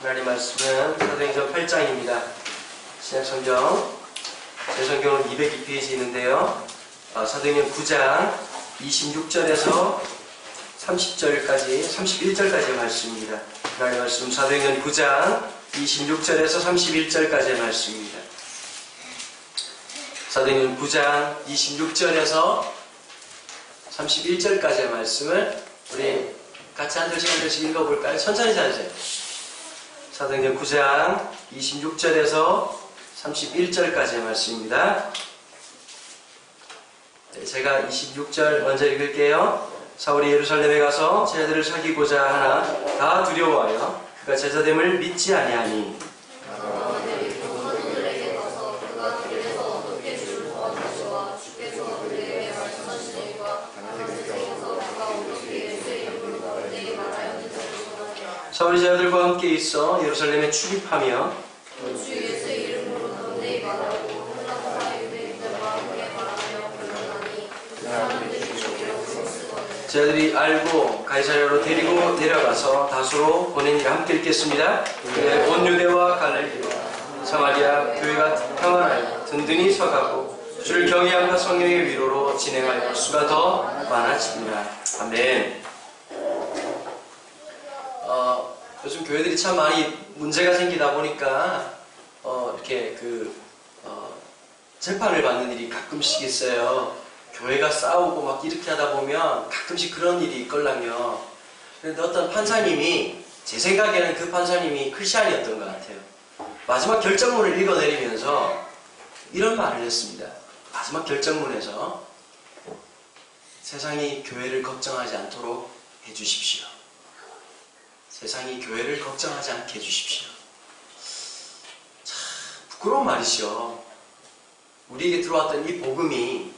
하나님 말씀은 사도행전 8장입니다. 신약성경, 제 성경은 202페이지 있는데요. 사도행전 9장 26절에서 30절까지, 31절까지의 말씀입니다. 하나님 말씀 사도행전 9장 26절에서 31절까지의 말씀입니다. 사도행전 9장 26절에서 31절까지의 말씀을 우리 같이 한 절씩 읽어볼까요? 천천히 찾으세요. 사도행전 9장 26절에서 31절까지의 말씀입니다. 제가 26절 먼저 읽을게요. 사울이 예루살렘에 가서 제자들을 사귀고자 하나 다 두려워하여 그가 제자됨을 믿지 아니하니 사울이 제자들과 함께 있어 예루살렘에 출입하며 제자들이 알고 가이사랴로 데리고 내려가서 다소로 보내니라. 함께 읽겠습니다. 온 유대와 갈릴리와 사마리아 교회가 평안하여 든든히 서가고 주를 경외함과 성령의 위로로 진행하여 수가 더 많아집니다. 아멘. 요즘 교회들이 참 많이 문제가 생기다 보니까 이렇게 재판을 받는 일이 가끔씩 있어요. 교회가 싸우고 막 이렇게 하다 보면 가끔씩 그런 일이 있걸랑요. 그런데 어떤 판사님이, 제 생각에는 그 판사님이 크리스찬이었던 것 같아요. 마지막 결정문을 읽어내리면서 이런 말을 했습니다. 마지막 결정문에서 세상이 교회를 걱정하지 않도록 해주십시오. 세상이 교회를 걱정하지 않게 해주십시오. 참 부끄러운 말이죠. 우리에게 들어왔던 이 복음이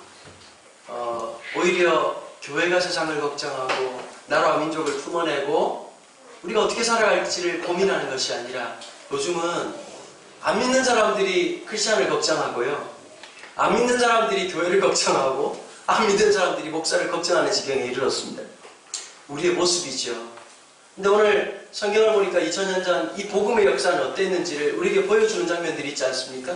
오히려 교회가 세상을 걱정하고 나라와 민족을 품어내고 우리가 어떻게 살아갈지를 고민하는 것이 아니라 요즘은 안 믿는 사람들이 크리스찬을 걱정하고요, 안 믿는 사람들이 교회를 걱정하고 안 믿는 사람들이 목사를 걱정하는 지경에 이르렀습니다. 우리의 모습이죠. 근데 오늘 성경을 보니까 2000년 전 이 복음의 역사는 어땠는지를 우리에게 보여주는 장면들이 있지 않습니까?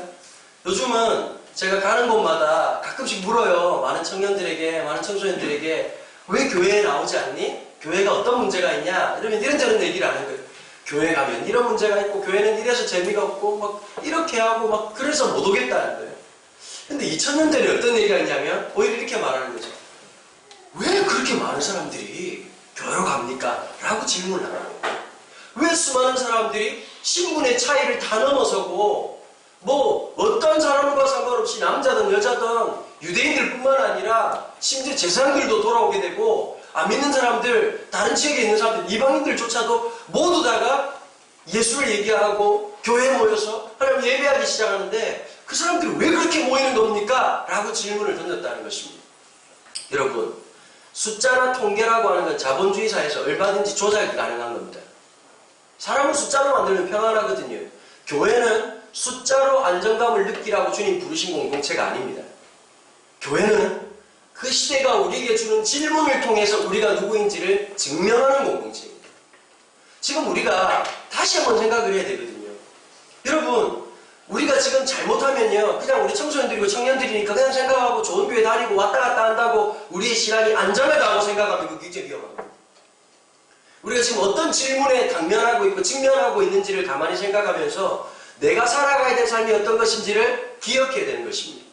요즘은 제가 가는 곳마다 가끔씩 물어요. 많은 청년들에게, 많은 청소년들에게 왜 교회에 나오지 않니? 교회가 어떤 문제가 있냐? 이러면 이런저런 얘기를 하는 거예요. 교회 가면 이런 문제가 있고 교회는 이래서 재미가 없고 막 이렇게 하고 막 그래서 못 오겠다는 거예요. 근데 2000년대에 어떤 얘기가 있냐면 오히려 이렇게 말하는 거죠. 왜 그렇게 많은 사람들이 교회로 갑니까? 라고 질문을 하는 거예요. 왜 수많은 사람들이 신분의 차이를 다 넘어서고 어떤 사람과 상관없이 남자든 여자든 유대인들 뿐만 아니라 심지어 제사장들도 돌아오게 되고 안 믿는 사람들, 다른 지역에 있는 사람들, 이방인들조차도 모두 다가 예수를 얘기하고 교회에 모여서 하나님 예배하기 시작하는데 그 사람들이 왜 그렇게 모이는 겁니까? 라고 질문을 던졌다는 것입니다. 여러분, 숫자나 통계라고 하는 건 자본주의 사회에서 얼마든지 조작이 가능한 겁니다. 사람을 숫자로 만들면 평안하거든요. 교회는 숫자로 안정감을 느끼라고 주님 부르신 공동체가 아닙니다. 교회는 그 시대가 우리에게 주는 질문을 통해서 우리가 누구인지를 증명하는 공동체입니다. 지금 우리가 다시 한번 생각을 해야 되거든요. 여러분, 우리가 지금 잘못하면요, 그냥 우리 청소년들이고 청년들이니까 그냥 생각하고 좋은 교회 다니고 왔다 갔다 한다고 우리의 신앙이 안전하다고 생각하면 그거 굉장히 위험합니다. 우리가 지금 어떤 질문에 당면하고 있고 직면하고 있는지를 가만히 생각하면서 내가 살아가야 될 삶이 어떤 것인지를 기억해야 되는 것입니다.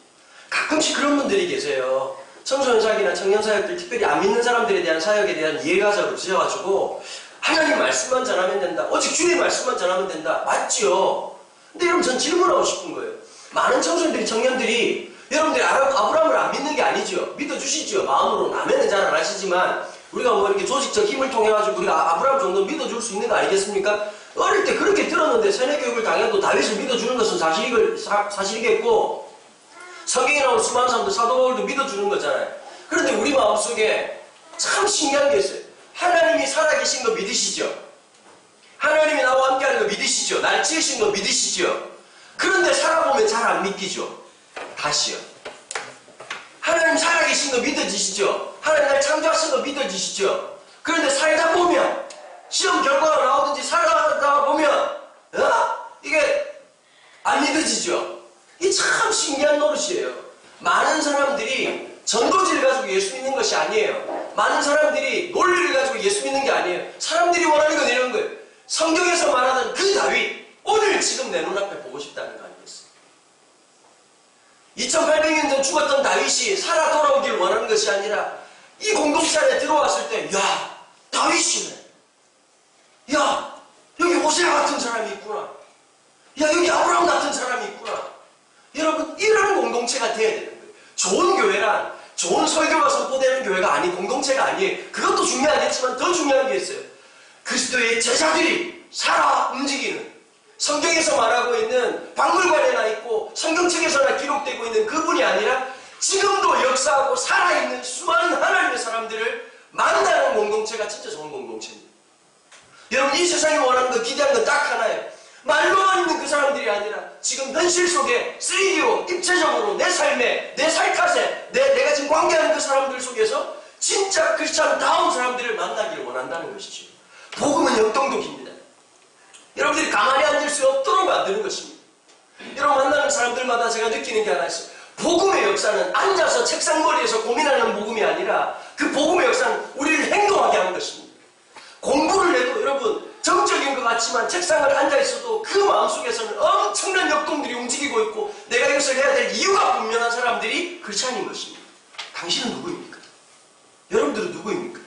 가끔씩 그런 분들이 계세요. 청소년 사역이나 청년 사역들, 특별히 안 믿는 사람들에 대한 사역에 대한 이해가 잘 없으셔가지고 하나님 말씀만 전하면 된다, 오직 주의 말씀만 전하면 된다. 맞죠? 근데 여러분, 전 질문하고 싶은 거예요. 많은 청소년들이, 청년들이 여러분들이 아브라함을 안 믿는 게 아니죠. 믿어주시죠. 마음으로 나면은 잘 안 하시지만 우리가 이렇게 조직적 힘을 통해가지고 우리가 아브라함 정도 믿어줄 수 있는 거 아니겠습니까? 어릴 때 그렇게 들었는데 세뇌교육을 당해도 다윗을 믿어주는 것은 사실이겠고, 성경에 나온 수많은 사람들, 사도 바울도 믿어주는 거잖아요. 그런데 우리 마음속에 참 신기한 게 있어요. 하나님이 살아계신 거 믿으시죠? 하나님이 나와 함께하는 거 믿으시죠? 날 지으신 거 믿으시죠? 그런데 살아보면 잘 안 믿기죠? 다시요. 하나님 살아계신 거 믿어지시죠? 하나님 날 창조하신 거 믿어지시죠? 그런데 살다 보면, 시험 결과가 나오든지 살아가다 보면 믿어지죠? 이게 참 신기한 노릇이에요. 많은 사람들이 전도지를 가지고 예수 믿는 것이 아니에요. 많은 사람들이 논리를 가지고 예수 믿는 게 아니에요. 사람들이 원하는 건 이런 거예요. 성경에서 말하는 그 다윗, 오늘 지금 내 눈앞에 보고 싶다는 거 아니겠어요? 2800년 전 죽었던 다윗이 살아 돌아오길 원하는 것이 아니라 이 공동체 안에 들어왔을 때, 야, 다윗이네. 야, 여기 호세 같은 사람이 있구나. 야, 여기 아브라함 같은 사람이 있구나. 여러분, 이런 공동체가 돼야 되는 거예요. 좋은 교회란 좋은 설교가 선포되는 교회가 아닌 공동체가 아니에요. 그것도 중요하겠지만 더 중요한 게 있어요. 그리스도의 제자들이 살아 움직이는, 성경에서 말하고 있는 박물관에나 있고 성경책에서나 기록되고 있는 그분이 아니라 지금도 역사하고 살아있는 수많은 하나님의 사람들을 만나는 공동체가 진짜 좋은 공동체입니다. 여러분, 이 세상이 원하는 거, 기대하는 건 딱 하나예요. 말로만 있는 그 사람들이 아니라 지금 현실 속에 3D로 입체적으로 내 삶에, 내 살갗에, 내가 지금 관계하는 그 사람들 속에서 진짜 크리스찬다운 사람들을 만나기를 원한다는 것이죠. 복음은 역동독입니다. 여러분들이 가만히 앉을 수 없도록 만드는 것입니다. 여러분, 만나는 사람들마다 제가 느끼는 게 하나 있어요. 복음의 역사는 앉아서 책상머리에서 고민하는 복음이 아니라 그 복음의 역사는 우리를 행동하게 하는 것입니다. 공부를 해도 여러분 정적인 것 같지만 책상을 앉아있어도 그 마음속에서는 엄청난 역동들이 움직이고 있고 내가 이것을 해야 될 이유가 분명한 사람들이 크리스찬인 것입니다. 당신은 누구입니까? 여러분들은 누구입니까?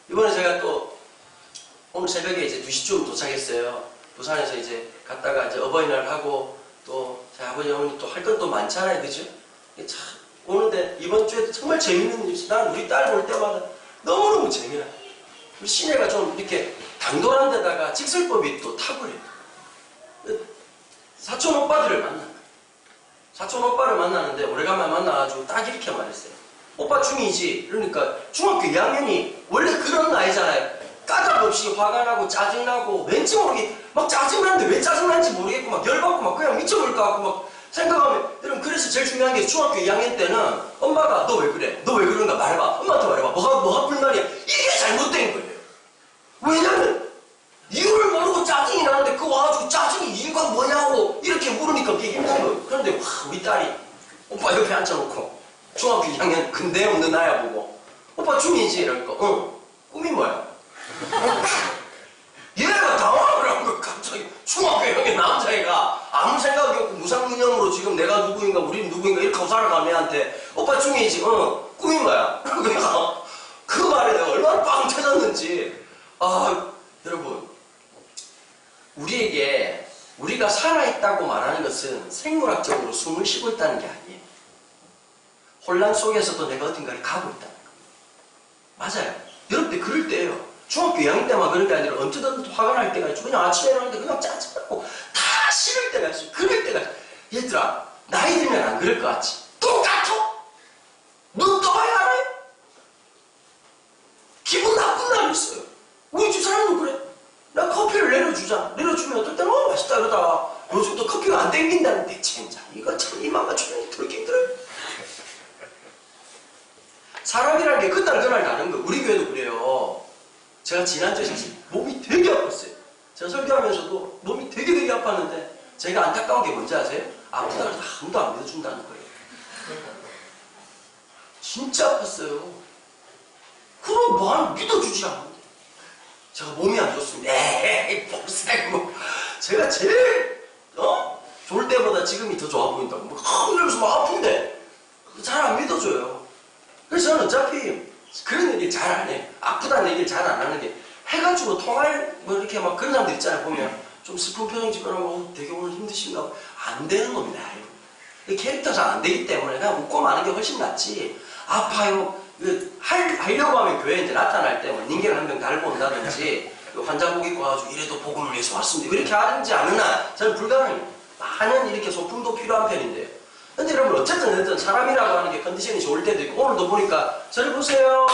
이번에 제가 또 오늘 새벽에 이제 2시쯤 도착했어요. 부산에서 이제 갔다가 이제 어버이날 하고 또 제 아버지 어머니 또 할 건 또 많잖아요. 그죠? 참 오는데 이번 주에도 정말 재밌는 일이 있어요. 난 우리 딸 볼 때마다 너무너무 재미나요. 우리 시내가 좀 이렇게 당돌한 데다가 직설법이 또 탁월해요. 사촌 오빠들을 만난 거예요. 사촌 오빠를 만나는데 오래간만에 만나가지고 딱 이렇게 말했어요. 오빠 중2지? 그러니까 중학교 2학년이 원래 그런 나이잖아요. 까닭없이 화가 나고 짜증나고 왠지 모르게 막 짜증나는데 왜 짜증나는지 모르겠고 막 열받고 막 그냥 미쳐버릴 것 같고 막 생각하면 여러분, 그래서 제일 중요한 게 중학교 2학년 때는 엄마가 너 왜 그래? 너 왜 그런가 말해봐. 엄마한테 말해봐. 뭐가 불만이야? 이게 잘못된 거예요. 왜냐면 이유를 모르고 짜증이 나는데 그 와가지고 짜증이 이유가 뭐냐고 이렇게 물으니까 그게 힘든 거예요. 그런데 와, 우리 딸이 오빠 옆에 앉혀놓고 중학교 2학년 근데 없는 나야 보고 오빠 중2지? 이러니까 꿈이 뭐야? 얘가 당황을 한 거야. 갑자기 중학교 2학년 남자애가 아무 생각이 없고 무상무념으로 지금 내가 누구인가 우리는 누구인가 이렇게 하고 살아가면 애한테 오빠 중2지? 꿈이 뭐야? 그러니까 그 말에 내가 얼마나 빵 터졌는지. 여러분, 우리에게 우리가 살아있다고 말하는 것은 생물학적으로 숨을 쉬고 있다는 게 아니에요. 혼란 속에서도 내가 어딘가를 가고 있다는 거예요. 맞아요. 여러분들 그럴 때예요. 중학교 2학년 때만 그런 게 아니라 언제든 화가 날 때가 있죠. 그냥 아침에 일어나는데 그냥 짜증나고 다 싫을 때가 있어요. 그럴 때가 있어요. 얘들아, 나이 들면 안 그럴 것 같지? 똑같아! 눈 떠봐야 알아요? 기분 나쁜 날이 있어요. 우리 집 사람도 그래. 나 커피를 내려주자. 내려주면 어떨 때는 맛있다 그러다가 요즘 또 커피가 안 땡긴다는데 진짜 이거 참 이 맘만 주면 그렇게 힘들어요. 사람이라는 게 그날 다른 거예요. 우리 교회도 그래요. 제가 지난주에 사실 몸이 되게 아팠어요. 제가 설교하면서도 몸이 되게 아팠는데 제가 안타까운 게 뭔지 아세요? 아프다고 해서 아무도 안 믿어준다는 거예요. 진짜 아팠어요. 그럼 뭐하면 믿어주지 않는데. 제가 몸이 안 좋습니다. 에이, 복사이고. 제가 제일, 좋을 때보다 지금이 더 좋아 보인다고. 이러면서 막 아픈데. 잘 안 믿어줘요. 그래서 저는 어차피 그런 얘기 잘 안 해요. 아프다는 얘기를 잘 안 하는 게. 해가지고 통할, 뭐 이렇게 막 그런 사람들 있잖아요. 보면. 좀 슬픈 표정 짓거나 되게 오늘 힘드신가 봐. 안 되는 놈이 나요. 캐릭터 잘 안 되기 때문에 그냥 웃고 마는 게 훨씬 낫지. 아파요. 하려고 하면 교회에 이제 나타날 때, 뭐, 닌겔 한 병 달고 온다든지, 환자복 입고 와가지고 이래도 복음을 위해서 왔습니다. 이렇게 하든지 않으나, 저는 불가능해요. 많은 이렇게 소품도 필요한 편인데요. 근데 여러분, 어쨌든 사람이라고 하는 게 컨디션이 좋을 때도 있고, 오늘도 보니까, 저리 보세요.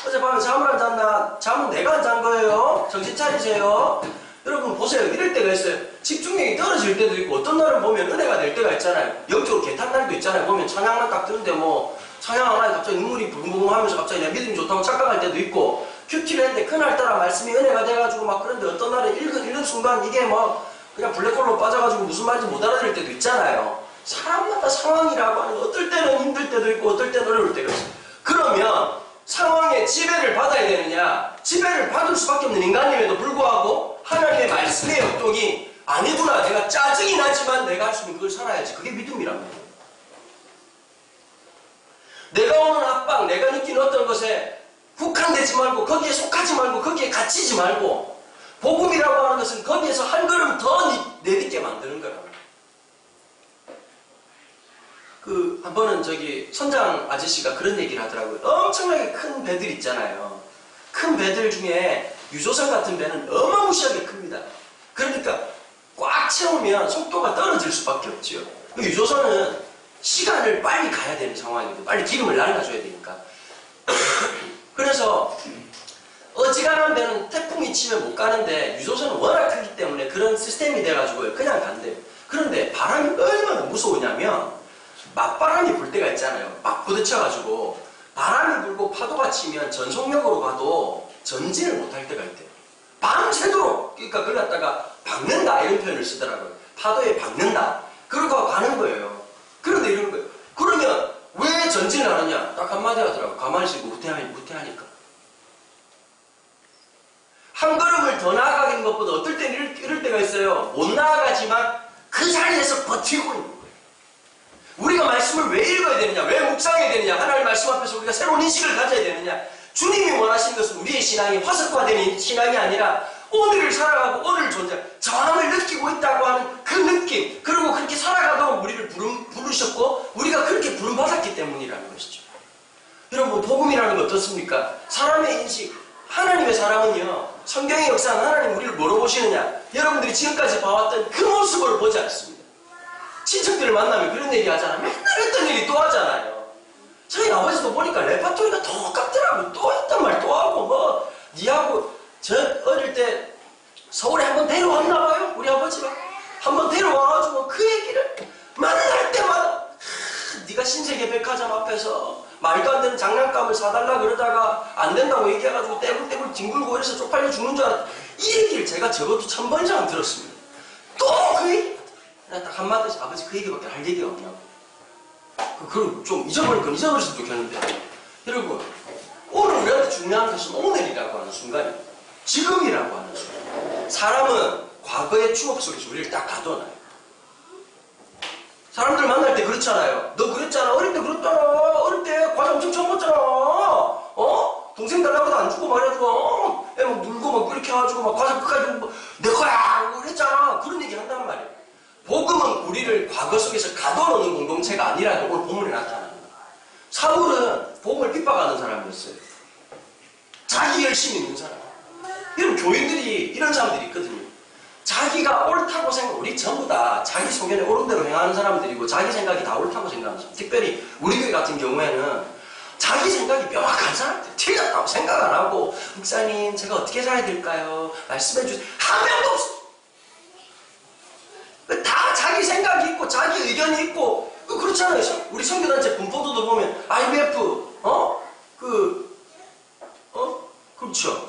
어젯밤에 잠을 안 잤나? 잠은 내가 안 잔 거예요. 정신 차리세요. 여러분, 보세요. 이럴 때가 있어요. 집중력이 떨어질 때도 있고, 어떤 날은 보면 은혜가 될 때가 있잖아요. 영적으로 개탄 날도 있잖아요. 보면 찬양만 딱 듣는데 뭐, 찬양 하나에 갑자기 눈물이 붕붕 하면서 갑자기 내 믿음이 좋다고 착각할 때도 있고, 큐티를 했는데 그날따라 말씀이 은혜가 돼가지고 막 그런데 어떤 날에 읽는 순간 이게 막 그냥 블랙홀로 빠져가지고 무슨 말인지 못 알아들을 때도 있잖아요. 사람마다 상황이라고 하는 거 어떨 때는 힘들 때도 있고 어떨 때는 어려울 때가 있어요. 그러면 상황에 지배를 받아야 되느냐? 지배를 받을 수밖에 없는 인간임에도 불구하고 하나님의 말씀의 역동이 아니구나, 내가 짜증이 나지만 내가 할 수 있는 그걸 살아야지. 그게 믿음이란 말이에요. 내가 오는 압박, 내가 느끼는 어떤 것에 국한되지 말고 거기에 속하지 말고 거기에 갇히지 말고 복음이라고 하는 것은 거기에서 한 걸음 더 내딛게 만드는 거라고. 한 번은 선장 아저씨가 그런 얘기를 하더라고요. 엄청나게 큰 배들 있잖아요. 큰 배들 중에 유조선 같은 배는 어마무시하게 큽니다. 그러니까 꽉 채우면 속도가 떨어질 수밖에 없죠. 유조선은 시간을 빨리 가야 되는 상황이거든요. 빨리 기름을 날라줘야 되니까. 그래서 어지간한 배는 태풍이 치면 못 가는데 유조선은 워낙 크기 때문에 그런 시스템이 돼가지고 그냥 간대요. 그런데 바람이 얼마나 무서우냐면 맞바람이 불 때가 있잖아요. 막 부딪혀가지고 바람이 불고 파도가 치면 전속력으로 가도 전진을 못할 때가 있대요. 밤새도록, 그러니까 그걸 갖다가 박는다 이런 표현을 쓰더라고요. 파도에 박는다. 그러고 가는 거예요. 그런데 이러는 거예요. 그러면 왜 전진을 하느냐? 딱 한마디 하더라고요. 가만히 있고 후퇴하니까. 한 걸음을 더 나아가는 것보다 어떨 때는 이럴 때가 있어요. 못 나아가지만 그 자리에서 버티고 있는 거예요. 우리가 말씀을 왜 읽어야 되느냐? 왜 묵상해야 되느냐? 하나님의 말씀 앞에서 우리가 새로운 인식을 가져야 되느냐? 주님이 원하시는 것은 우리의 신앙이 화석화되는 신앙이 아니라 오늘을 살아가고 오늘 존재, 저항을 느끼고 있다고 하는 그 느낌, 그리고 그렇게 살아가도록 우리를 부르셨고 우리가 그렇게 부름받았기 때문이라는 것이죠. 여러분, 복음이라는 건 어떻습니까? 사람의 인식, 하나님의 사람은요, 성경의 역사는 하나님 우리를 뭐로 보시느냐? 여러분들이 지금까지 봐왔던 그 모습으로 보지 않습니다. 친척들을 만나면 그런 얘기 하잖아요. 맨날 했던 얘기 또 하잖아요. 저희 아버지도 보니까 레파토리가 똑같더라고요. 또 했단 말 또 하고 니하고 저 어릴 때 서울에 한번 데려왔나 봐요. 우리 아버지가 한번 데려와가지고 그 얘기를 만날 때마다 네가 신세계 백화점 앞에서 말도 안 되는 장난감을 사달라 그러다가 안 된다고 얘기해가지고 떼굴떼굴 뒹굴고 이래서 쪽팔려 죽는 줄 알았다. 이 얘기를 제가 적어도 1000번 이상 들었습니다. 또 그 얘기 딱 한마디씩 아버지 그 얘기밖에 할 얘기가 없냐고. 그걸 좀 잊어버릴 건 잊어버렸으면 좋겠는데, 여러분, 오늘 우리한테 중요한 것은 오늘이라고 하는 순간입니다. 지금이라고 하는 순간. 사람은 과거의 추억 속에서 우리를 딱 가둬놔요. 사람들 만날 때 그렇잖아요. 너 그랬잖아. 어릴 때 그랬잖아. 어릴 때 과자 엄청 처음 먹었잖아. 동생 달라고도 안 주고 말해주고 애 막 물고 막 그렇게 해가지고 막 과자 끝까지 내 거야 그랬잖아. 그런 얘기 한단 말이에요. 복음은 우리를 과거 속에서 가둬놓는 공동체가 아니라는 오늘 본문에 나타납니다. 사울은 복음을 핍박하는 사람이었어요. 자기 열심히 있는 사람. 여러분, 교인들이 이런 사람들이 있거든요. 자기가 옳다고 생각, 우리 전부 다 자기 소견에 옳은 대로 행하는 사람들이고 자기 생각이 다 옳다고 생각하는 사람. 특별히 우리 교회 같은 경우에는 자기 생각이 명확한 사람들, 틀렸다고 생각 안 하고 목사님 제가 어떻게 살아야 될까요? 말씀해 주세요. 한 명도 없어. 다 자기 생각이 있고 자기 의견이 있고 그렇잖아요. 우리 선교단체 분포도도 보면 IMF 그렇죠.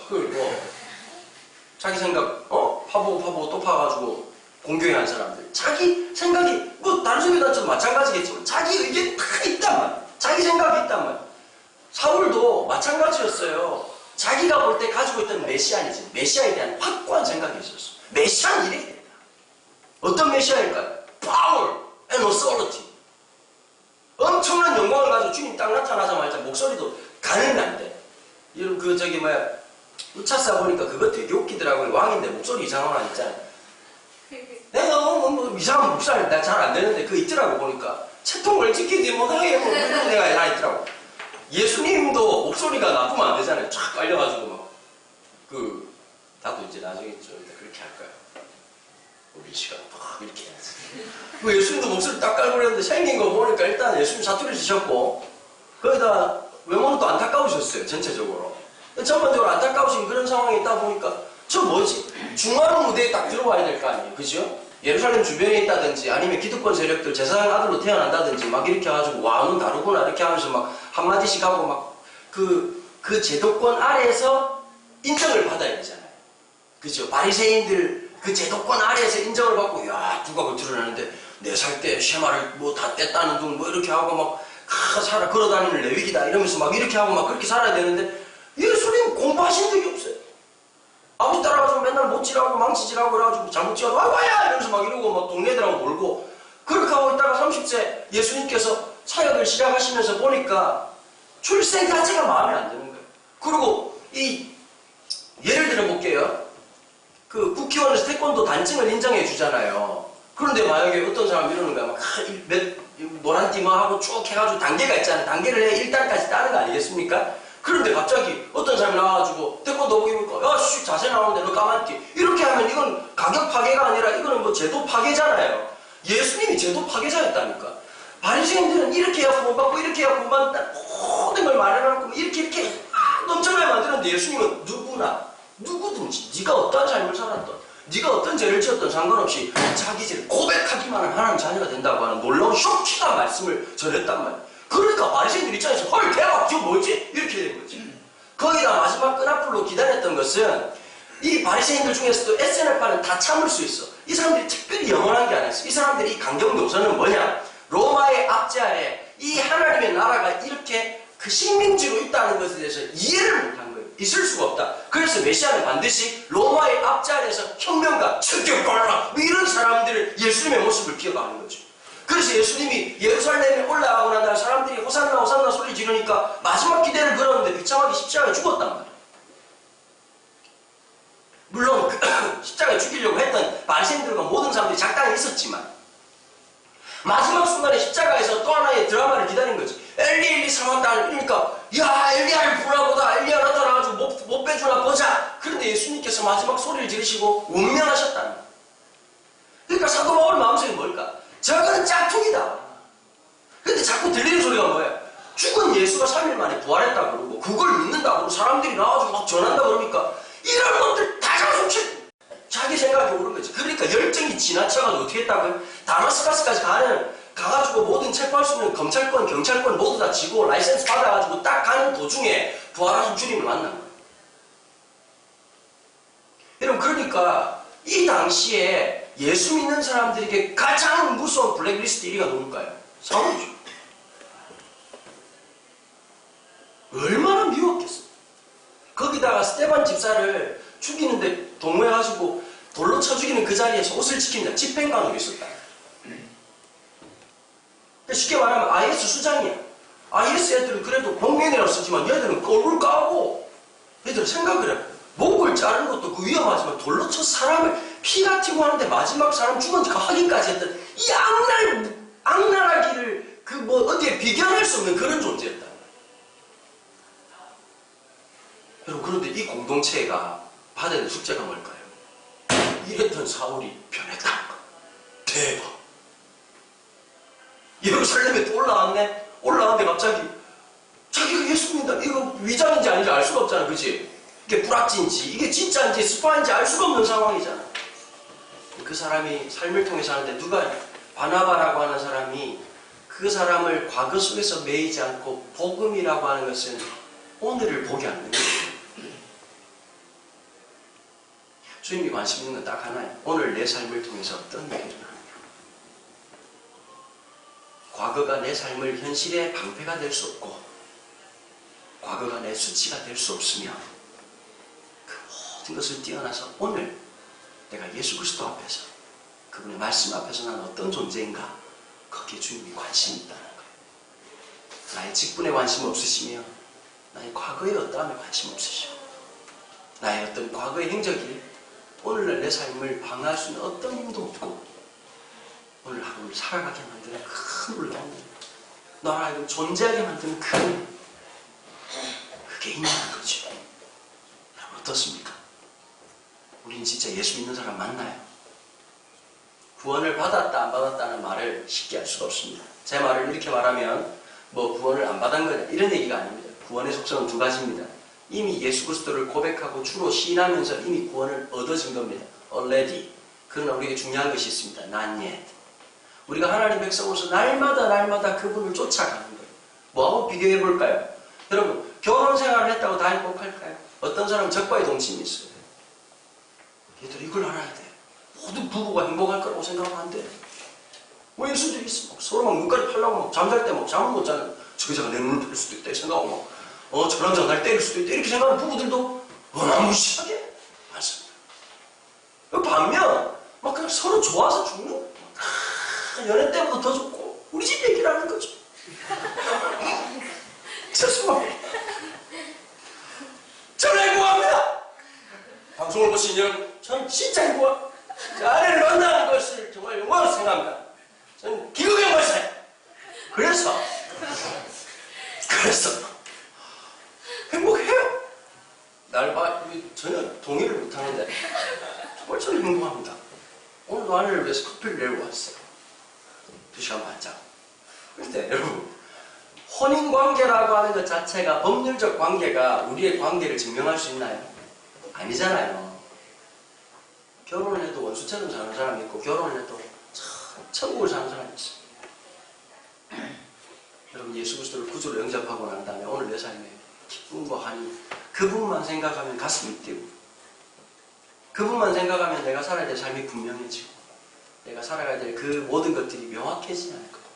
자기 생각 파보고 또 파가지고 공교회한 사람들 자기 생각이 다른 선교단체도 마찬가지겠지만 자기 의견이 다 있단 말이야. 자기 생각이 있단 말이야. 사울도 마찬가지였어요. 자기가 볼 때 가지고 있던 메시아니즘, 메시아에 대한 확고한 생각이 있었어. 메시아는 이래. 어떤 메시아일까요? Power and authority. 엄청난 영광을 가지고 주님 딱 나타나자마자 목소리도 가는 난데. 여러분 우차사 보니까 그거 되게 웃기더라고요. 왕인데 목소리 이상한 거 있잖아요. 내가 이상한 목소리 나 잘 안 되는데 그거 있더라고 보니까. 채통을 지키지 못하게 그런 데가 하나 있더라고. 예수님도 목소리가 나쁘면 안 되잖아요. 쫙 깔려가지고 나도 이제 나중에 그렇게 할 거야. 우리 시간 막 이렇게 해야지. 예수님도 목소리 딱 깔고 그랬는데 생긴 거 보니까 일단 예수님 사투리 지셨고 거기다 외모는 또 안타까우셨어요. 전체적으로. 전반적으로 안타까우신 그런 상황이 있다 보니까 저 뭐지? 중앙 무대에 딱 들어와야 될 거 아니에요. 그죠? 예루살렘 주변에 있다든지 아니면 기득권 세력들 제사장 아들로 태어난다든지 막 이렇게 해가지고 와는 다르구나 이렇게 하면서 막 한마디씩 하고 막 그 제도권 아래에서 인정을 받아야 되잖아요. 그죠? 바리새인들 그 제도권 아래에서 인정을 받고, 야, 두각을 드러내는데, 4살 때 쉐마를 뭐 다 뗐다는 둥, 뭐 이렇게 하고 막, 살아, 걸어다니는 레위기다. 이러면서 막 이렇게 하고 막 그렇게 살아야 되는데, 예수님 공부하신 적이 없어요. 아버지 따라가지고 맨날 못질하고 망치질하고 그래가지고 잘못 지어도 아이고야! 이러면서 막 이러고 막 동네들하고 놀고, 그렇게 하고 있다가 30세 예수님께서 사역을 시작하시면서 보니까 출생 자체가 마음에 안 드는 거예요. 그리고 예를 들어 볼게요. 그 국회의원에서 태권도 단증을 인정해 주잖아요. 그런데 만약에 어떤 사람이 이러는 거야. 막 노란 띠머하고 쭉 해가지고 단계가 있잖아요. 단계를 해 1단까지 따는 거 아니겠습니까? 그런데 갑자기 어떤 사람이 나와가지고 태권도 보기니까 야, 씨, 자세 나오는데 너 까만띠. 이렇게 하면 이건 가격 파괴가 아니라 이거는 뭐 제도 파괴잖아요. 예수님이 제도 파괴자였다니까. 바리새인들은 이렇게 해야 구원받고 이렇게 해야 구원받는다. 모든 걸 말해놓고 이렇게 넘쳐나게 만드는데 예수님은 누구든지 네가 어떠한 삶을 살았던 네가 어떤 죄를 지었던 상관없이 자기 죄를 고백하기만 하면 하나님 자녀가 된다고 하는 놀라운 쇼킹한 말씀을 전했단 말이야. 그러니까 바리새인들 입장에서 헐 대박 이거 뭐지? 이렇게 된 거지. 거기다 마지막 끈앞으로 기다렸던 것은 이 바리새인들 중에서도 SNL파는 다 참을 수 있어. 이 사람들이 특별히 영원한 게 아니었어. 이 사람들이 이 강경 노선은 뭐냐? 로마의 압제하에 이 하나님의 나라가 이렇게 그 식민지로 있다는 것에 대해서 이해를 못한 거예요. 있을 수가 없다. 그래서 메시아는 반드시 로마의 압제 아래에서 혁명가, 척격가라 뭐 이런 사람들을 예수님의 모습을 기억하는 거죠. 그래서 예수님이 예루살렘에 올라가고 난 다음에 사람들이 호산나 호산나 소리 지르니까 마지막 기대를 걸었는데 비참하게 십자가에 죽었단 말이에요. 물론 십자가에 죽이려고 했던 바리새인들과 모든 사람들이 작당에 있었지만 마지막 순간에 십자가에서 또 하나의 드라마를 기다린 거지. 엘리 사만다 그러니까 야 엘리야를 부르보다 엘리야 나타나가지고 못 빼주나 보자. 그런데 예수님께서 마지막 소리를 지르시고 운명하셨다는 거야. 그러니까 사도 바울 마음속에 뭘까? 저거는 짝퉁이다. 근데 자꾸 들리는 소리가 뭐야? 죽은 예수가 3일 만에 부활했다 그러고 그걸 믿는다 그러고 사람들이 나와서 막 전한다 그러니까 이런 놈들 다 자숙치 자기 생각이 오른 거지. 그러니까 열정이 지나쳐가지고 어떻게 했다고요? 다마스카스까지 가가지고 모든 체포할 수 있는 검찰권, 경찰권 모두 다 지고 라이센스 받아가지고 딱 가는 도중에 부활하신 주님을 만난 거예요. 여러분 그러니까 이 당시에 예수 믿는 사람들에게 가장 무서운 블랙리스트 1위가 누굴까요? 사울이죠. 얼마나 미웠겠어. 거기다가 스테반 집사를 죽이는데 동무해가지고 돌로 쳐 죽이는 그 자리에서 옷을 지킵니다. 집행관으로 있었다. 쉽게 말하면 IS 수장이야. IS 애들은 그래도 복면이라고 쓰지만 얘들은 얼굴 까고 얘들은 생각을 해. 목을 자르는 것도 그 위험하지만 돌로 쳐 사람을 피가 튀고 하는데 마지막 사람 죽은지 확인까지 했던 이 악랄하기를 그 뭐 어디에 비교할 수 없는 그런 존재였다. 여러분 그런데 이 공동체가 받아야 될 숙제가 뭘까요? 이랬던 사울이 변했다. 대박. 예루살렘에 또 올라왔는데 갑자기 자기가 예수 믿는다. 이거 위장인지 아닌지 알 수가 없잖아. 그치? 이게 불확진지 이게 진짜인지 스파인지 알 수가 없는 상황이잖아. 그 사람이 삶을 통해서 하는데 누가 바나바라고 하는 사람이 그 사람을 과거 속에서 매이지 않고 복음이라고 하는 것은 오늘을 보게 하는 거예요. 주님이 관심 있는 건 딱 하나예요. 오늘 내 삶을 통해서 어떤 일이 일어나느냐. 과거가 내 삶을 현실의 방패가 될 수 없고 과거가 내 수치가 될 수 없으며 그 모든 것을 뛰어나서 오늘 내가 예수 그리스도 앞에서 그분의 말씀 앞에서 난 어떤 존재인가 거기에 주님이 관심이 있다는 거예요. 나의 직분에 관심 없으시며 나의 과거의 어떠함에 관심 없으시고 나의 어떤 과거의 행적이 오늘날 내 삶을 방해할 수 있는 어떤 힘도 없고 오늘 하루를 살아가게 만드는 큰 놀라운 나를 하여금 존재하게 만드는 큰 그게 있냐는 거죠. 여러분 어떻습니까? 우린 진짜 예수 믿는 사람 맞나요? 구원을 받았다 안 받았다는 말을 쉽게 할 수가 없습니다. 제 말을 이렇게 말하면 뭐 구원을 안 받은 거냐 이런 얘기가 아닙니다. 구원의 속성은 두 가지입니다. 이미 예수 그리스도를 고백하고 주로 시인하면서 이미 구원을 얻어진 겁니다. already. 그러나 우리에게 중요한 것이 있습니다. not yet. 우리가 하나님 백성으로서 날마다 그분을 쫓아가는 거예요. 뭐하고 비교해 볼까요? 여러분 결혼 생활을 했다고 다 행복할까요? 어떤 사람은 적과의 동침이 있어요. 얘들 이걸 알아야 돼. 모든 부부가 행복할 거라고 생각하면 안 돼. 뭐 이럴 수도 있어. 막 서로 막 눈까지 팔라고 막 잠잘 때 막 잠을 못 자는 저 여자가 내 눈을 뺄 수도 있다 이 생각하고 막 저 남자가 날 때릴 수도 있다 이렇게 생각하는 부부들도 어마무시하게 많습니다. 반면 막 그냥 서로 좋아서 죽는 거야. 연애 때보다 더 좋고 우리 집 얘기를 하는 거죠. 죄송합니다. 저는 행복합니다. 방송을 보신 여러분, 전 진짜 행복합니다. 아내를 만나는 것을 정말 영광으로 생각합니다. 저는 기국의 월세. 그래서 행복해요. 날 봐, 전혀 동의를 못하는데 정말 저는 행복합니다. 오늘도 아내를 위해서 커피를 내고 왔어요. 2시간 반장. 그런데 여러분, 혼인관계라고 하는 것 자체가 법률적 관계가 우리의 관계를 증명할 수 있나요? 아니잖아요. 결혼을 해도 원수처럼 사는 사람이 있고 결혼을 해도 천국을 사는 사람이 있어요. 여러분, 예수 그리스도를 구주로 영접하고 난 다음에 오늘 내 삶에 기쁨과 한이, 그분만 생각하면 가슴이 뛰고, 그분만 생각하면 내가 살아야 될 삶이 분명해지고, 내가 살아가야 될 그 모든 것들이 명확해지지 않을 거예요.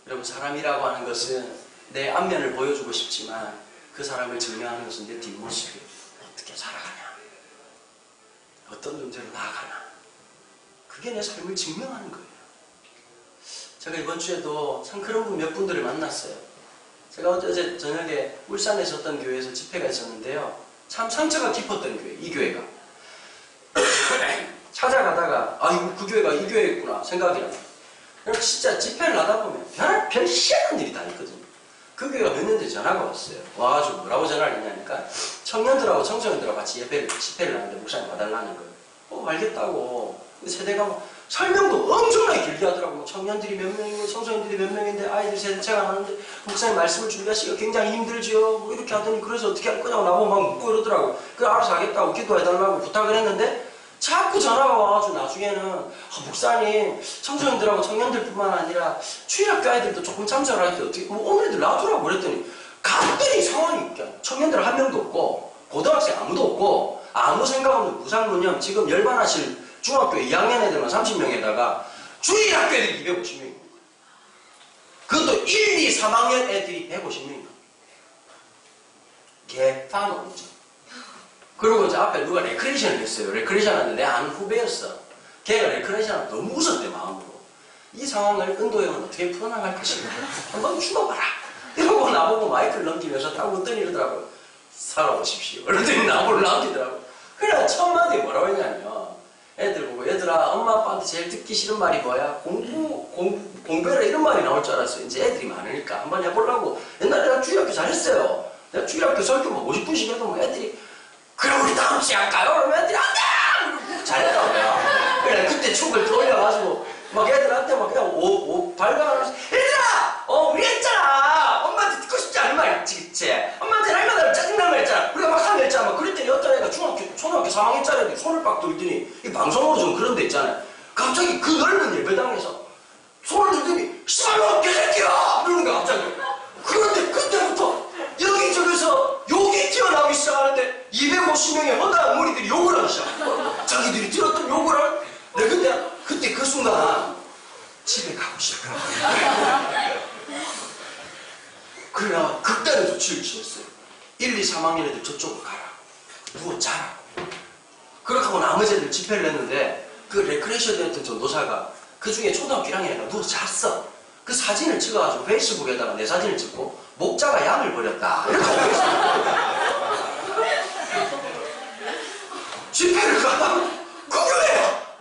여러분, 사람이라고 하는 것은 내 앞면을 보여주고 싶지만 그 사람을 증명하는 것은 내 뒷모습이에요. 어떻게 살아가냐, 어떤 존재로 나아가나, 그게 내 삶을 증명하는 거예요. 제가 이번 주에도 참 그런 분 몇 분들을 만났어요. 제가 어제 저녁에 울산에 있었던 교회에서 집회가 있었는데요, 참 상처가 깊었던 교회, 이 교회가. 찾아가다가 아, 그 교회가 이 교회였구나 생각이 나요. 진짜 집회를 하다 보면 별 희한한 일이 다 있거든요. 그 교회가 몇 년 전에 전화가 왔어요. 와가지고 뭐라고 전화를 했냐니까 청년들하고 청소년들하고 같이 집회를 하는데 목사님 와달라는 거예요. 알겠다고. 근데 세대가 뭐 설명도 엄청나게 길게 하더라고. 청년들이 몇 명이고 청소년들이 몇 명인데 아이들 세대차가 많은데 목사님 말씀을 준비하시기가 굉장히 힘들지요. 뭐 이렇게 하더니 그래서 어떻게 할 거냐고 나보고 막 묻고 그러더라고. 그래 알아서 하겠다고 기도해달라고 부탁을 했는데 자꾸 전화가 와가지고 나중에는 목사님 청소년들하고 청년들뿐만 아니라 주일학교 아이들도 조금 참석을 할 때 어떻게 오늘 애들 놔두라고 그랬더니 갑자기 상황이 웃겨. 청년들 한 명도 없고 고등학생 아무도 없고 아무 생각 없는 무상무념 지금 열반하실 중학교 2학년 애들만 30명에다가 주일학교 애들이 250명입니다. 그것도 1, 2, 3학년 애들이 150명입니다. 개판 없죠. 그리고 이제 앞에 누가 레크레이션을 했어요. 레크레이션 하는데 내 아는 후배였어. 걔가 레크레이션을 너무 웃었대, 마음으로. 이 상황을 은도형은 어떻게 풀어나갈 것인가. 한번 죽어봐라. 이러고 나보고 마이크를 넘기면서 딱 웃더니 이러더라고요. 살아보십시오. 그러더니 나보고 넘기더라고요. 그래, 첫 마디 뭐라고 했냐면, 애들 보고, 얘들아, 엄마 아빠한테 제일 듣기 싫은 말이 뭐야? 공부해라 이런 말이 나올 줄 알았어요. 이제 애들이 많으니까 한번 해보려고. 옛날에 내가 주일학교 잘했어요. 내가 주일학교 설교 막 50분씩 해도 뭐 애들이 그럼 우리 다음 주에 할까요? 그러면 애들이 안돼! 잘했다고요. 그래, 그때 축을 돌려가지고 막 애들한테 막 그냥 발광하면서 얘들아! 우리 했잖아! 엄마한테 듣고 싶지 않은 말 있지, 그치? 엄마한테 할 말하면 짜증나는 말 있잖아. 우리가 막 하면 했잖아. 그랬더니 어떤 애가 초등학교 3학년짜리 손을 빡 들더니 이 방송으로 좀 그런 데 있잖아요. 갑자기 그 넓은 예배당에서 손을 들더니 씨발로 개새끼야! 이러는 거야, 갑자기. 그런데 그때부터 여기저기서 욕이 튀어나오기 시작하는데 250명의 허다한 무리들이 욕을 하기 시작해요. 자기들이 들었던 욕을 하는. 근데 그때 그 순간 집에 가고 싶어요. 그래 나 극단의 조치를 취했어요. 1, 2, 3학년 애들 저쪽으로 가라. 누워 자라. 그렇게 하고 나머지 애들 집회를 했는데 그 레크레이션 했던 전도사가 그 중에 초등학교 1학년 애가 누워 잤어. 그 사진을 찍어가지고 페이스북에다가 내 사진을 찍고 목자가 양을 버렸다 이렇게 올렸어요. 집회를 가다가 그 교회야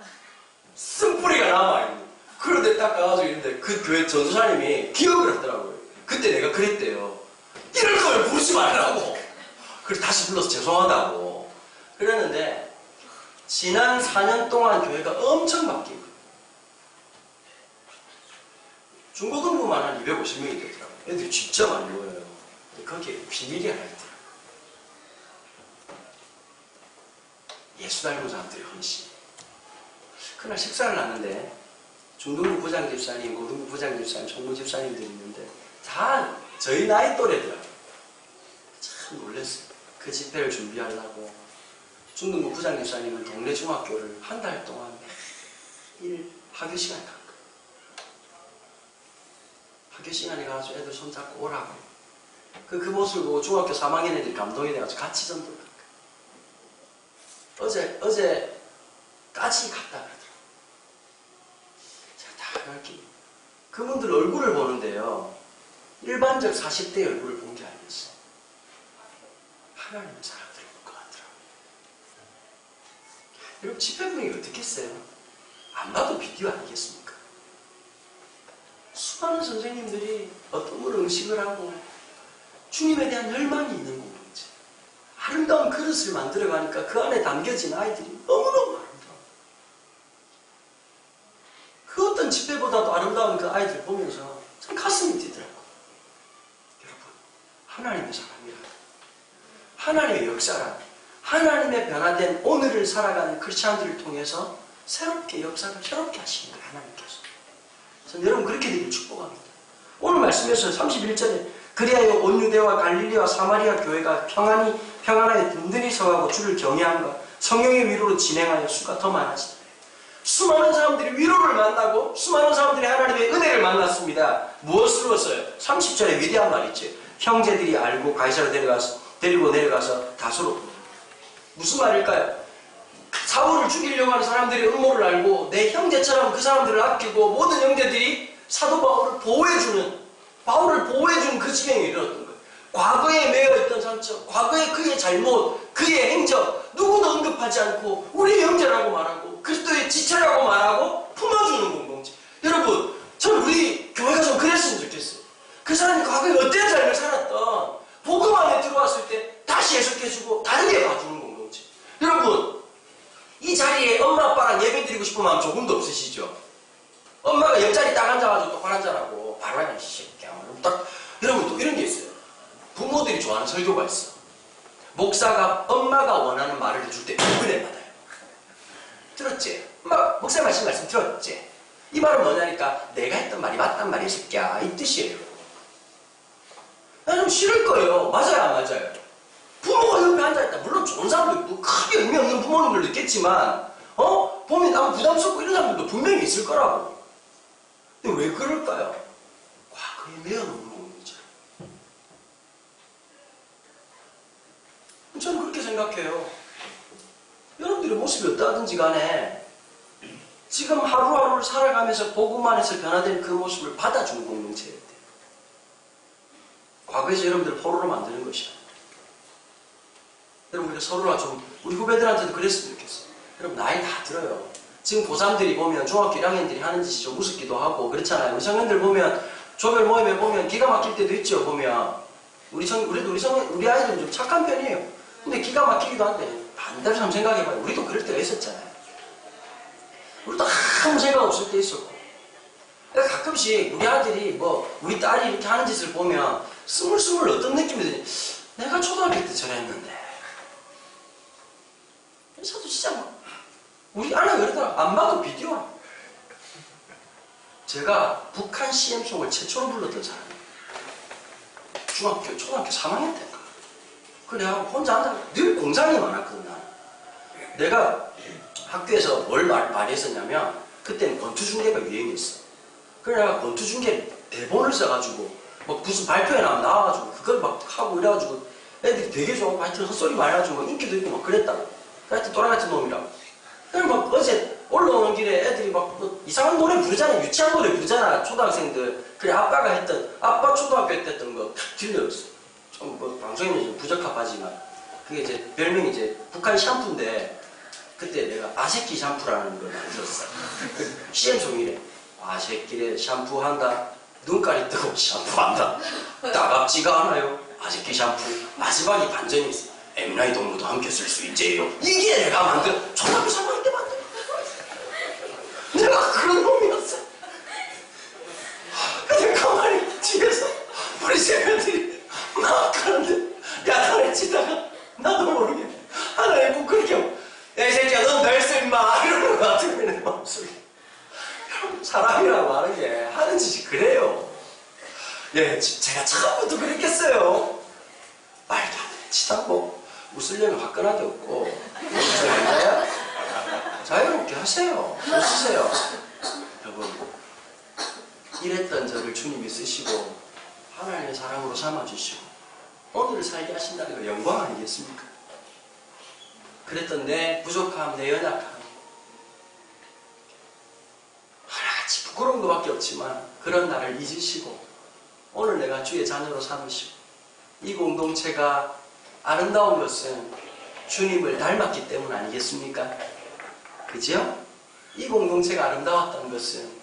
쓴뿌리가 남아있는. 그런데 딱 가가지고 있는데 그 교회 전도사님이 기억을 했더라고요. 그때 내가 그랬대요. 이럴 거면 부르지 말라고. 그래서 다시 불러서 죄송하다고 그랬는데 지난 4년 동안 교회가 엄청 바뀐 거예요. 중고등부만 한 250명이 되더라고요. 애들이 진짜 많이 모여요. 거기에 비밀이 하나 있더라고요. 예수 닮은 사람들의 헌신. 그날 식사를 하는데 중등부 부장집사님, 고등부 부장집사님, 총무집사님들이 있는데 다 저희 나이 또래더라고요. 참 놀랐어요. 그 집회를 준비하려고 중등부 부장교사님은 동네 중학교를 한 달 동안 매일 학교 시간에 간 거예요. 학교 시간에 가서 애들 손잡고 오라고. 그 모습을 보고 중학교 3학년 애들이 감동이 돼가지고 같이 전도를 간 거예요. 어제까지 갔다 그러더라고요. 제가 다 가르칩니다. 그분들 얼굴을 보는데요. 일반적 40대의 얼굴을 본 게 아니었어요. 하나님의 사람들을 볼 것 같더라고요. 여러분 집회 분위기 어떻게 했어요? 안 봐도 비디오 아니겠습니까? 수많은 선생님들이 어떤 분은 의식을 하고 주님에 대한 열망이 있는 공동체. 아름다운 그릇을 만들어가니까 그 안에 담겨진 아이들이 너무너무 아름다워. 그 어떤 집회보다도 아름다운 그 아이들 보면서 참 가슴이 뛰더라고요. 여러분, 하나님의 사람이라, 하나님의 역사라, 하나님의 변화된 오늘을 살아가는 크리스찬들을 통해서 새롭게 역사를 새롭게 하시는 거예요. 하나님께서. 저는 여러분 그렇게 되길 축복합니다. 오늘 말씀에서 31절에 그리하여 온 유대와 갈릴리와 사마리아 교회가 평안하여 든든히 서가고 주를 경외함과 성령의 위로로 진행하여 수가 더 많아지다. 수많은 사람들이 위로를 만나고 수많은 사람들이 하나님의 은혜를 만났습니다. 무엇으로서요? 30절에 위대한 말이 있죠. 형제들이 알고 가이사로 데리고 내려가서 다소로. 무슨 말일까요? 사울을 죽이려고 하는 사람들의 음모를 알고 내 형제처럼 그 사람들을 아끼고 모든 형제들이 사도 바울을 보호해준 그 지경에 이르렀던 거예요. 과거에 매여있던 상처, 과거의 그의 잘못, 그의 행적 누구도 언급하지 않고 우리 형제라고 말하고 그리스도의 지체라고 말하고 품어주는 공동체. 여러분, 저는 우리 교회가 좀 그랬으면 좋겠어요. 그 사람이 과거에 어떤 삶을 살았던 복음 안에 들어왔을 때 다시 해석해주고 다르게 봐주는 공동체. 여러분, 이 자리에 엄마 아빠랑 예배 드리고 싶은 마음 조금도 없으시죠? 엄마가 옆자리 딱 앉아가지고 똑바로 앉아라고 바로 하냐 새끼야. 딱 여러분 또 이런 게 있어요. 부모들이 좋아하는 설교가 있어. 목사가 엄마가 원하는 말을 해줄 때 은혜 받아요. 들었지? 목사 말씀 들었지? 이 말은 뭐냐니까 내가 했던 말이 맞단 말이야 새끼야 이 뜻이에요. 나는 좀 싫을 거예요. 맞아요 안 맞아요? 부모가 옆에 앉아있다. 물론 좋은 사람도 있고 크게 의미 없는 부모님들도 있겠지만 보면 나무 부담스럽고 이런 사람들도 분명히 있을 거라고. 근데 왜 그럴까요? 과거에 매어놓은 공동체. 저는 그렇게 생각해요. 여러분들의 모습이 어떠하든지 간에 지금 하루하루를 살아가면서 복음 안에서 변화된 그 모습을 받아주는 공동체예요. 과거에서 여러분들 포로로 만드는 것이 아니에요. 여러분, 우리가 서로가 좀, 우리 후배들한테도 그랬으면 좋겠어요. 여러분, 나이 다 들어요. 지금 고3들이 보면 중학교 1학년들이 하는 짓이 좀 우습기도 하고, 그렇잖아요. 우리 청년들 보면, 조별 모임에 보면 기가 막힐 때도 있죠, 보면. 우리 아이들은 좀 착한 편이에요. 근데 기가 막히기도 한데, 반대로 한번 생각해봐요. 우리도 그럴 때가 있었잖아요. 우리도 아무 생각 없을 때 있었고. 그러니까 가끔씩 우리 아들이 우리 딸이 이렇게 하는 짓을 보면, 스물스물 어떤 느낌이 드니, 내가 초등학교 때 저랬는데. 저도 진짜 우리 아내가 그러더라. 안 봐도 비디오라. 제가 북한 CM송을 최초로 불렀던 사람이에요. 초등학교 3학년 때인가. 그래야 혼자 앉아 늘 공상이 많았거든. 나는. 내가 학교에서 뭘 많이 했었냐면 그때는 권투중계가 유행이었어. 그래 내가 권투중계 대본을 써가지고 무슨 발표회 나와가지고 그걸 막 하고 이래가지고 애들이 되게 좋아하고 하여튼 헛소리 많이 해가지고 인기도 있고 막 그랬다고. 하여튼 또라이같은 놈이라고. 그럼 어제 올라오는 길에 애들이 이상한 노래 부르잖아. 유치한 노래 부르잖아. 초등학생들. 그래 아빠 초등학교 때 했던 거 탁 들려줬어. 좀 방송에는 부적합하지만 그게 이제 별명이 이제 북한 샴푸인데 그때 내가 아새끼 샴푸라는 걸 만들었어. CM송이래. 아새끼래 샴푸한다. 눈깔이 뜨고 샴푸한다. 따갑지가 않아요. 아새끼 샴푸. 마지막이 반전이 있어. 엠라이 동무도 함께 쓸 수 있지요. 이게 내가 만든 초등학교 3학년 때 만든 내가 그런 놈이었어. 근데 가만히 뒤에서 우리 세면들이 막 가는데 야단을 치다가 나도 모르게 하나의 부끄럽게 야 이 새끼야 넌 널써 임마 이러는 것 같은 내 마음속에. 여러분 사람이라고 하는 게 하는 짓이 그래요. 예, 제가 처음부터 그랬겠어요. 말도 안 되는 짓 하고 웃으려면 화끈하게 웃고 아닌가요? 자유롭게 하세요. 웃으세요. 여러분, 이랬던 저를 주님이 쓰시고 하나님의 사랑으로 삼아주시고 오늘을 살게 하신다는 거 영광 아니겠습니까? 그랬던 내 부족함, 내 연약함 하나같이 부끄러운 것밖에 없지만 그런 나를 잊으시고 오늘 내가 주의 자녀로 삼으시고 이 공동체가 아름다운 것은 주님을 닮았기 때문 아니겠습니까? 그죠? 이 공동체가 아름다웠던 것은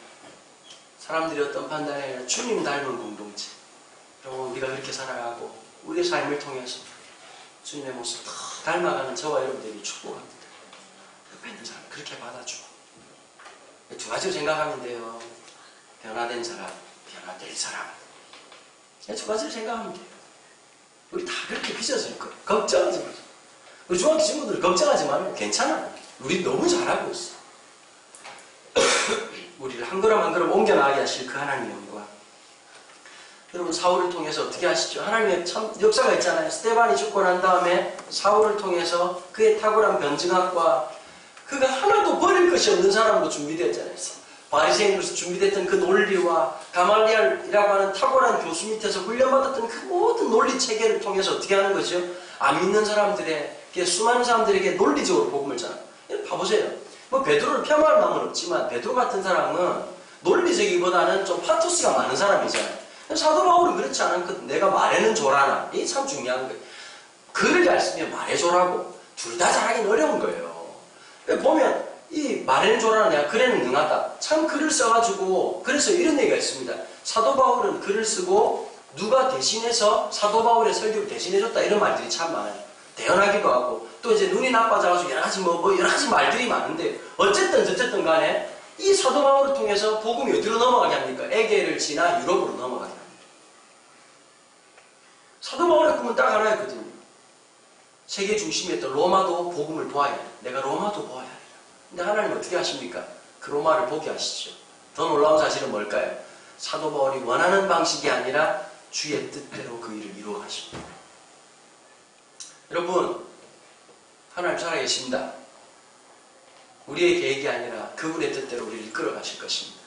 사람들이 어떤 판단이 아니라 주님 닮은 공동체. 여러분, 우리가 그렇게 살아가고 우리의 삶을 통해서 주님의 모습 더 닮아가는 저와 여러분들이 축복합니다. 옆에 있는 사람 그렇게 받아주고 두 가지로 생각하면 돼요. 변화된 사람, 변화될 사람. 두 가지를 생각하면 돼요. 우리 다 그렇게 빚어질 거예요. 걱정하지 마세요. 우리 중학교 친구들 걱정하지 말아요. 괜찮아요. 우리 너무 잘하고 있어. 우리를 한 걸음 한 걸음 옮겨나가게 하실 그 하나님의 영광. 여러분, 사울을 통해서 어떻게 하시죠? 하나님의 참 역사가 있잖아요. 스데반이 죽고 난 다음에 사울을 통해서 그의 탁월한 변증학과 그가 하나도 버릴 것이 없는 사람으로 준비되었잖아요. 바리새인으로서 준비됐던 그 논리와 가말리엘이라고 하는 탁월한 교수 밑에서 훈련받았던 그 모든 논리 체계를 통해서 어떻게 하는 거죠? 안 믿는 사람들에게, 수많은 사람들에게 논리적으로 복음을 전하는. 봐보세요. 뭐 베드로를 폄하할 마음은 없지만 베드로 같은 사람은 논리적이보다는 좀 파토스가 많은 사람이잖아요. 사도 바울은 그렇지 않은 내가 말에는 조라나. 이게 참 중요한 거예요. 글을 잘 쓰면 말해줘라고. 둘 다 잘하긴 어려운 거예요. 보면 이 말에는 조라나 내가 글에는 능하다. 참 글을 써가지고 그래서 이런 얘기가 있습니다. 사도 바울은 글을 쓰고 누가 대신해서 사도 바울의 설교를 대신해줬다. 이런 말들이 참 많아요. 대연하기도 하고 또 이제 눈이 나빠져가지고 여러 가지 말들이 많은데 어쨌든 간에 이 사도 바울을 통해서 복음이 어디로 넘어가게 합니까? 에게를 지나 유럽으로 넘어가게 합니다. 사도 바울의 꿈은 딱 하나였거든요. 세계 중심이었던 로마도 복음을 보아야 해. 내가 로마도 보아야 해. 근데 하나님 어떻게 하십니까? 그 로마를 보게 하시죠. 더 놀라운 사실은 뭘까요? 사도 바울이 원하는 방식이 아니라 주의 뜻대로 그 일을 이루어 가십니다. 여러분, 하나님 살아계십니다. 우리의 계획이 아니라 그분의 뜻대로 우리를 이끌어 가실 것입니다.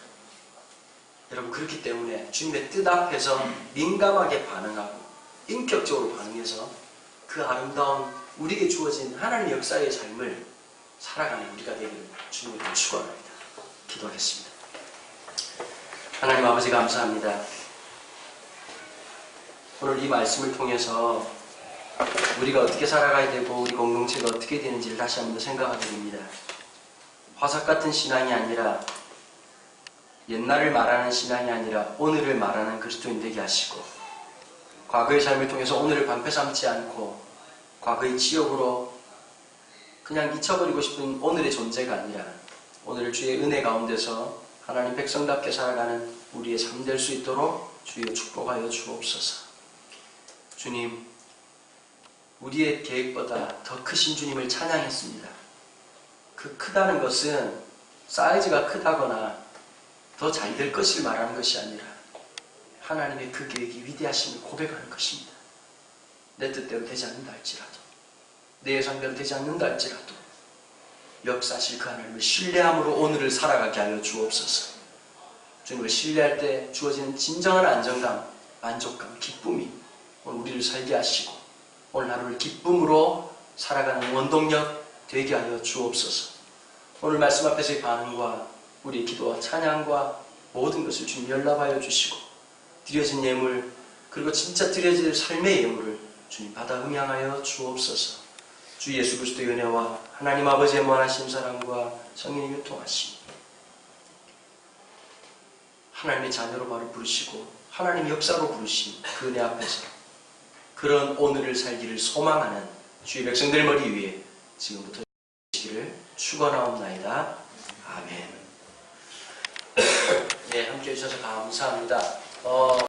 여러분, 그렇기 때문에 주님의 뜻 앞에서 민감하게 반응하고 인격적으로 반응해서 그 아름다운 우리에게 주어진 하나님의 역사의 삶을 살아가는 우리가 되기를 주님으로 축원합니다. 기도하겠습니다. 하나님 아버지 감사합니다. 오늘 이 말씀을 통해서 우리가 어떻게 살아가야 되고 우리 공동체가 어떻게 되는지를 다시 한번 생각하게 됩니다. 화석 같은 신앙이 아니라 옛날을 말하는 신앙이 아니라 오늘을 말하는 그리스도인 되게 하시고 과거의 삶을 통해서 오늘을 방패 삼지 않고 과거의 지옥으로 그냥 잊혀버리고 싶은 오늘의 존재가 아니라 오늘 주의 은혜 가운데서 하나님 백성답게 살아가는 우리의 삶 될 수 있도록 주여 축복하여 주옵소서. 주님, 우리의 계획보다 더 크신 주님을 찬양했습니다. 그 크다는 것은 사이즈가 크다거나 더 잘 될 것을 말하는 것이 아니라 하나님의 그 계획이 위대하심을 고백하는 것입니다. 내 뜻대로 되지 않는다 할지라도 내 예상대로 되지 않는다 할지라도 역사하실 그 하나님을 신뢰함으로 오늘을 살아가게 하여 주옵소서. 주님을 신뢰할 때 주어지는 진정한 안정감, 만족감, 기쁨이 오늘 우리를 살게 하시고 오늘 하루를 기쁨으로 살아가는 원동력 되게 하여 주옵소서. 오늘 말씀 앞에서의 반응과 우리의 기도와 찬양과 모든 것을 주님 연락하여 주시고 드려진 예물 그리고 진짜 드려질 삶의 예물을 주님 받아 음양하여 주옵소서. 주 예수 그리스도의 은혜와 하나님 아버지의 무한하신 사랑과 성령의 교통하심 하나님의 자녀로 바로 부르시고 하나님의 역사로 부르신 그 은혜 앞에서 그런 오늘을 살기를 소망하는 주의 백성들 머리 위에 지금부터 시기를 축원하옵나이다. 아멘. 네, 함께해 주셔서 감사합니다.